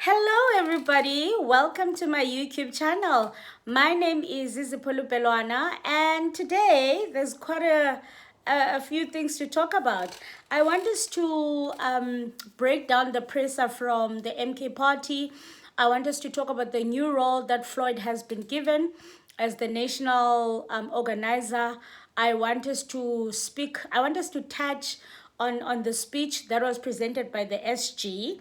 Hello everybody, welcome to my YouTube channel. My name is Zizipolu Pelwana and today there's quite a few things to talk about. I want us to break down the presser from the MK party. I want us to talk about the new role that Floyd has been given as the national organizer. I want us to touch on the speech that was presented by the SG,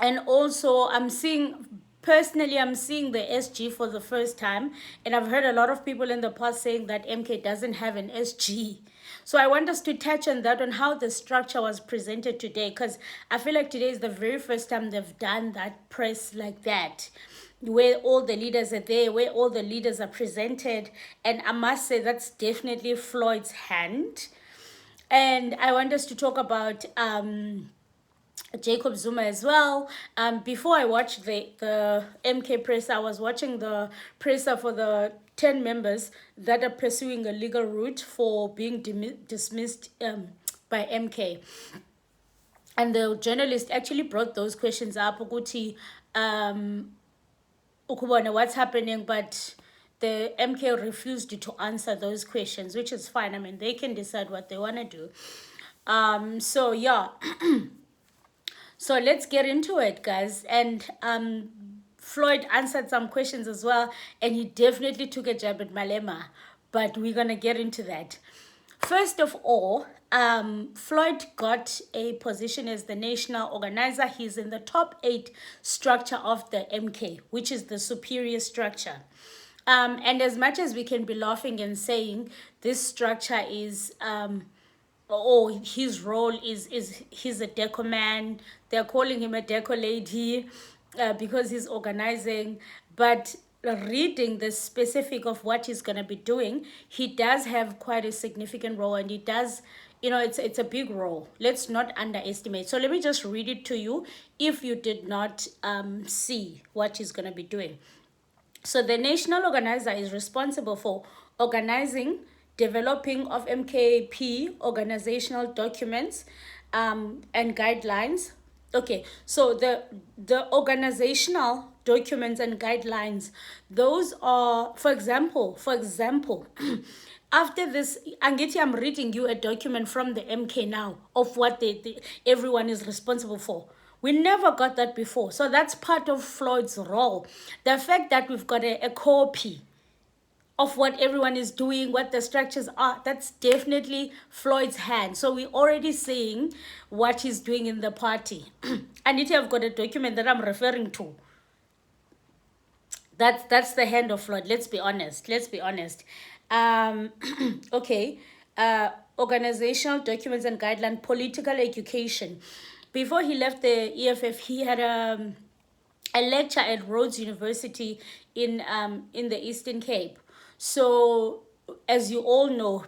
and also I'm seeing the SG for the first time, and I've heard a lot of people in the past saying that MK doesn't have an SG. So I want us to touch on that, on how the structure was presented today, because I feel like today is the very first time they've done that press like that, where all the leaders are there, where all the leaders are presented. And I must say that's definitely Floyd's hand. And I want us to talk about Jacob Zuma as well. Before I watched the MK press, I was watching the presser for the 10 members that are pursuing a legal route for being dismissed by MK. And the journalist actually brought those questions up. Ukuthi, ukubona what's happening, but the MK refused to answer those questions, which is fine. I mean, they can decide what they want to do. So yeah. So let's get into it, guys. And Floyd answered some questions as well, and he definitely took a jab at Malema, but we're gonna get into that. First of all, Floyd got a position as the national organizer. He's in the top 8 structure of the MK, which is the superior structure. And as much as we can be laughing and saying this structure is his role is he's a deco man, they're calling him a deco lady because he's organizing, but reading the specific of what he's going to be doing, he does have quite a significant role, and he does, it's a big role. Let's not underestimate. So let me just read it to you if you did not see what he's going to be doing. So the national organizer is responsible for organizing, developing of MKP organizational documents and guidelines. Okay, so the organizational documents and guidelines, those are, for example, after this, Angeti, I'm reading you a document from the MK now of what everyone is responsible for. We never got that before. So that's part of Floyd's role. The fact that we've got a copy of what everyone is doing, what the structures are, that's definitely Floyd's hand. So we're already seeing what he's doing in the party. And if I've got a document that I'm referring to, that's the hand of Floyd. Let's be honest. Okay. Organizational documents and guideline, political education. Before he left the EFF, he had a lecture at Rhodes University in the Eastern Cape. So, as you all know,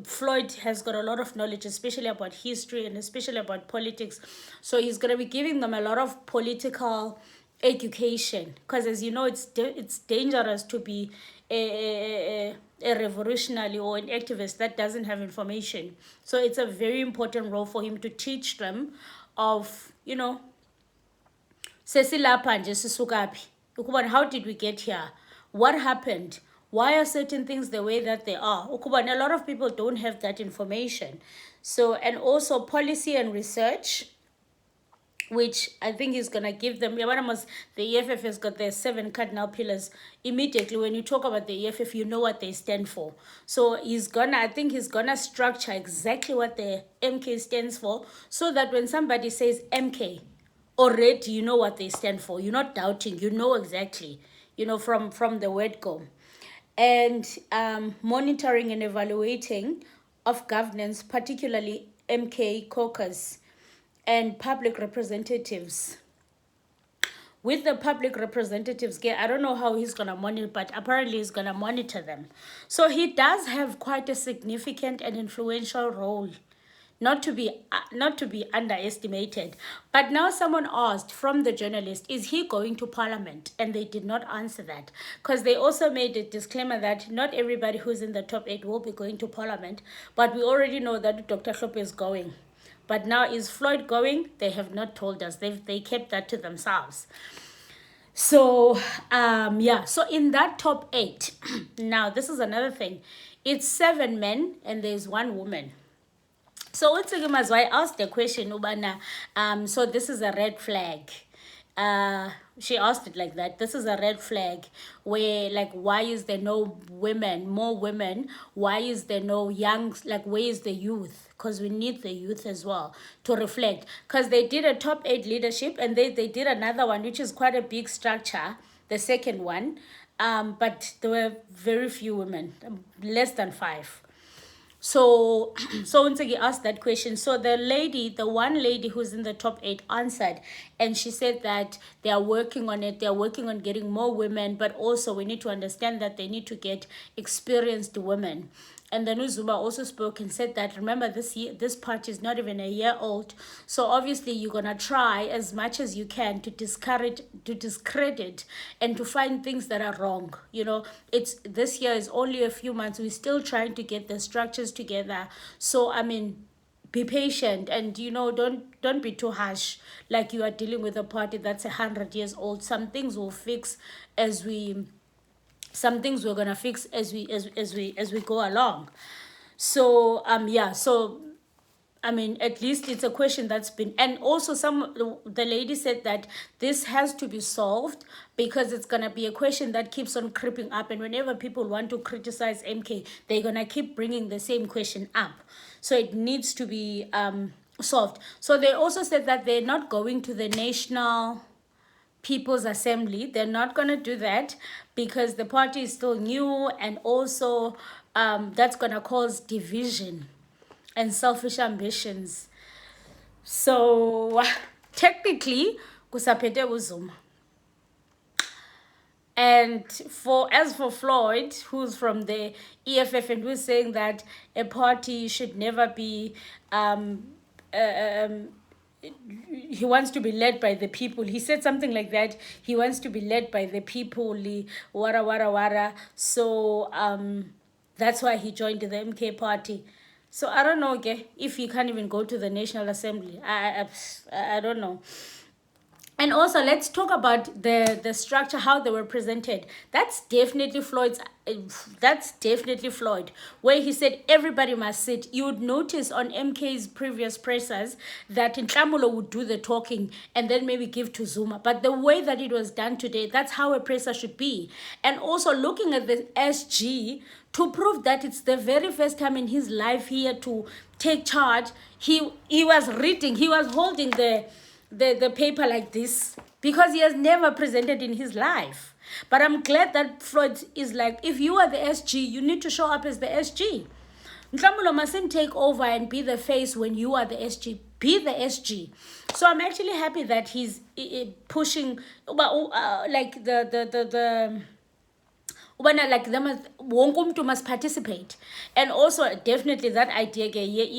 Floyd has got a lot of knowledge, especially about history and especially about politics. So he's going to be giving them a lot of political education, because as you know, it's dangerous to be a revolutionary or an activist that doesn't have information. So it's a very important role for him to teach them of, sesilapha nje sisukaphi, ukubona how did we get here, what happened, why are certain things the way that they are. Ukubona a lot of people don't have that information. So, and also policy and research, which I think is going to give them, the EFF has got their 7 cardinal pillars. Immediately when you talk about the EFF, you know what they stand for. So I think he's gonna structure exactly what the MK stands for, so that when somebody says MK, already you know what they stand for. You're not doubting, you know exactly, from the word go. And monitoring and evaluating of governance, particularly MK caucus and public representatives. With the public representatives, I don't know how he's going to monitor, but apparently he's going to monitor them. So he does have quite a significant and influential role, not to be underestimated. But now someone asked from the journalist, is he going to parliament? And they did not answer that, because they also made a disclaimer that not everybody who's in the top 8 will be going to parliament, but we already know that Dr. Klopp is going. But now, is Floyd going? They have not told us. They kept that to themselves. So, yeah. So in that top 8, now this is another thing. It's 7 men and there's 1 woman. So as I asked the question, Ubana, so this is a red flag. She asked it like that. This is a red flag where, like, why is there no women, more women? Why is there no young, like, where is the youth? Because we need the youth as well to reflect. Because they did a top 8 leadership and they did another one, which is quite a big structure, the second one. But there were very few women, less than 5. So, so Unsegi asked that question. So the one lady who's in the top 8 answered, and she said that they are working on it. They are working on getting more women, but also we need to understand that they need to get experienced women. And then Uzuma also spoke and said that, remember, this party is not even a year old. So obviously you're going to try as much as you can to discredit and to find things that are wrong. This year is only a few months. We're still trying to get the structures together. So, I mean, be patient and, don't be too harsh. Like you are dealing with a party that's 100 years old. Some things will fix some things we're gonna fix as we go along. So yeah, so I mean, at least it's a question that's been, and also the lady said that this has to be solved because it's gonna be a question that keeps on creeping up, and whenever people want to criticize MK, they're gonna keep bringing the same question up. So it needs to be solved. So they also said that they're not going to the National People's Assembly. They're not going to do that because the party is still new, and also that's going to cause division and selfish ambitions. So technically, kusaphethe uZuma. And as for Floyd, who's from the EFF and who's saying that a party should never be he wants to be led by the people. He said something like that. He wants to be led by the people. Wara wara wara. So that's why he joined the MK party. So I don't know, okay, if he can't even go to the National Assembly. I don't know. And also, let's talk about the structure, how they were presented. That's definitely Floyd's. That's definitely Floyd, where he said everybody must sit. You would notice on MK's previous pressers that Nhlamulo would do the talking and then maybe give to Zuma. But the way that it was done today, that's how a presser should be. And also looking at the SG to prove that it's the very first time in his life here to take charge. He was reading. He was holding the paper like this because he has never presented in his life. But I'm glad that Floyd is like, if you are the SG, you need to show up as the SG. Nhlamulo mustn't take over and be the face when you are the SG. Be the SG. So I'm actually happy that he's pushing, like the when like them, wonke umuntu must participate. And also definitely that idea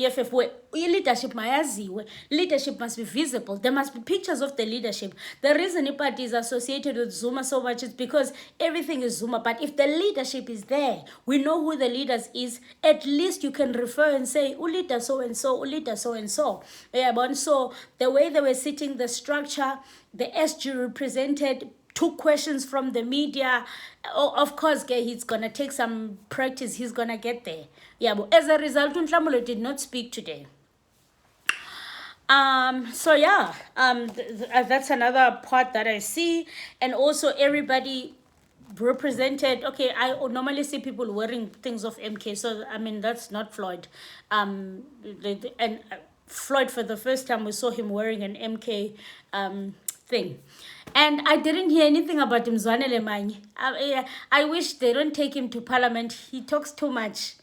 EFF where leadership mayaziwe, leadership must be visible. There must be pictures of the leadership. The reason IPAT is associated with Zuma so much is because everything is Zuma. But if the leadership is there, we know who the leaders is. At least you can refer and say ulita so and so, ulita so and so. Yeah, but so the way they were sitting, the structure, the SG represented, took questions from the media. Oh, of course, he's gonna take some practice. He's gonna get there. Yeah, but as a result, Nhlamulo did not speak today. So yeah, that's another part that I see, and also everybody represented. Okay, I normally see people wearing things of MK, so I mean that's not Floyd. And Floyd, for the first time we saw him wearing an MK thing. And I didn't hear anything about Mzwanele Manyi. I wish they don't take him to parliament. He talks too much.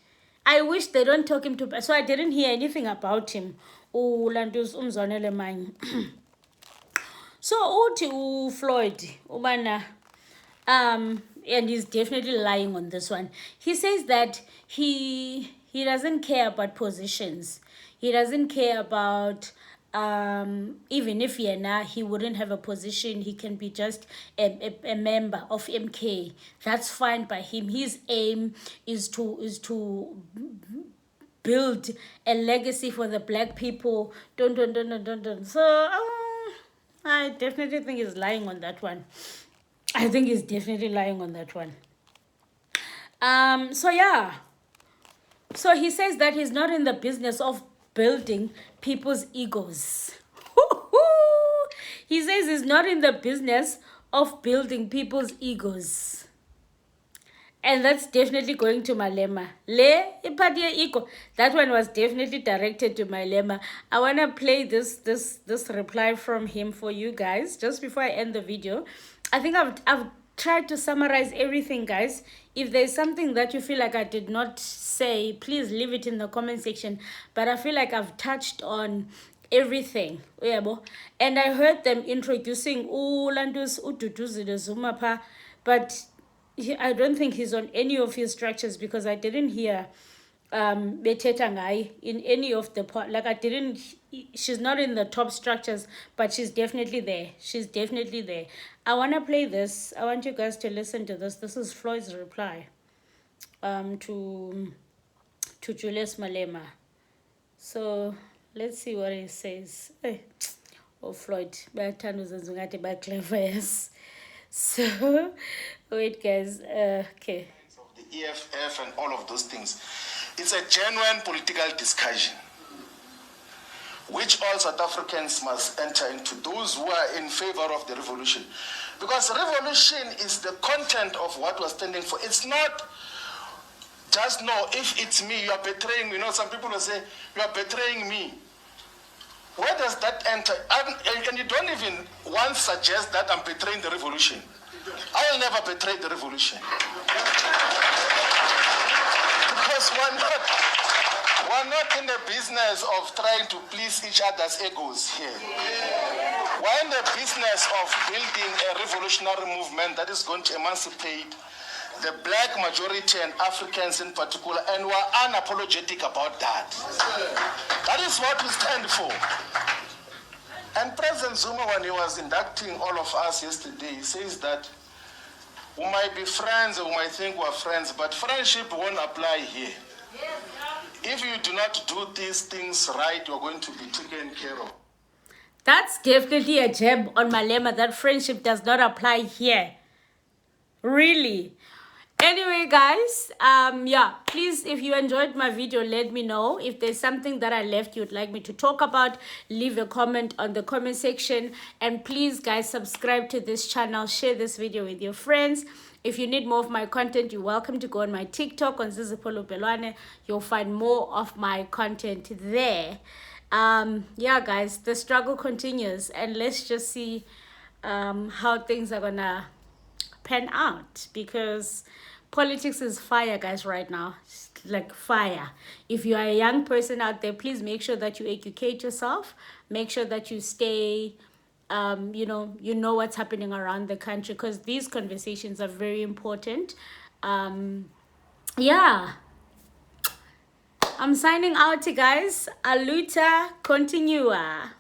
I wish they don't talk him to... So I didn't hear anything about him. Landus Mzwanele Manyi. So uthi Floyd, ubana, and he's definitely lying on this one. He says that he doesn't care about positions. He doesn't care about... even if he wouldn't have a position, he can be just a member of MK. That's fine by him. His aim is to build a legacy for the black people. Dun, dun, dun, dun, dun, dun. So I definitely think he's lying on that one. I think he's definitely lying on that one. So yeah. So he says that he's not in the business of building people's egos. He says he's not in the business of building people's egos. And that's definitely going to Malema. Ipadia ego. That one was definitely directed to Malema. I want to play this reply from him for you guys just before I end the video. I think I've tried to summarize everything, guys. If there's something that you feel like I did not say, please leave it in the comment section. But I feel like I've touched on everything. And I heard them introducing Landus Ududuzile Zuma, but I don't think he's on any of his structures, because I didn't hear Beteta Ngai in any of the part. Like, I didn't, she's not in the top structures, but she's definitely there. She's definitely there. I want to play this. I want you guys to listen to this. This is Floyd's reply to Julius Malema. So let's see what he says. Hey. Oh, Floyd, clever, yes. So, wait, guys. Okay. Of the EFF and all of those things. It's a genuine political discussion, which all South Africans must enter into, those who are in favor of the revolution. Because revolution is the content of what we're standing for. It's not just, no, if it's me, you are betraying me. You know, some people will say, you are betraying me. Where does that enter? And you don't even once suggest that I'm betraying the revolution. I will never betray the revolution. Because we're not in the business of trying to please each other's egos here. We're in the business of building a revolutionary movement that is going to emancipate the black majority and Africans in particular, and we're unapologetic about that. That is what we stand for. And President Zuma, when he was inducting all of us yesterday, he says that we might be friends, or we might think we're friends, but friendship won't apply here. If you do not do these things right, you're going to be taken care of. That's definitely a jab on Malema, that friendship does not apply here. Really. Anyway, guys, yeah, please, if you enjoyed my video, let me know. If there's something that I left you'd like me to talk about, leave a comment on the comment section. And please, guys, subscribe to this channel, share this video with your friends. If you need more of my content, you're welcome to go on my TikTok on Zizipolo Belwane. You'll find more of my content there. Yeah, guys, the struggle continues, and let's just see how things are gonna pan out, because politics is fire, guys, right now. It's like fire. If you are a young person out there, please make sure that you educate yourself. Make sure that you stay, you know what's happening around the country, because these conversations are very important. Yeah. I'm signing out, guys. Aluta continua.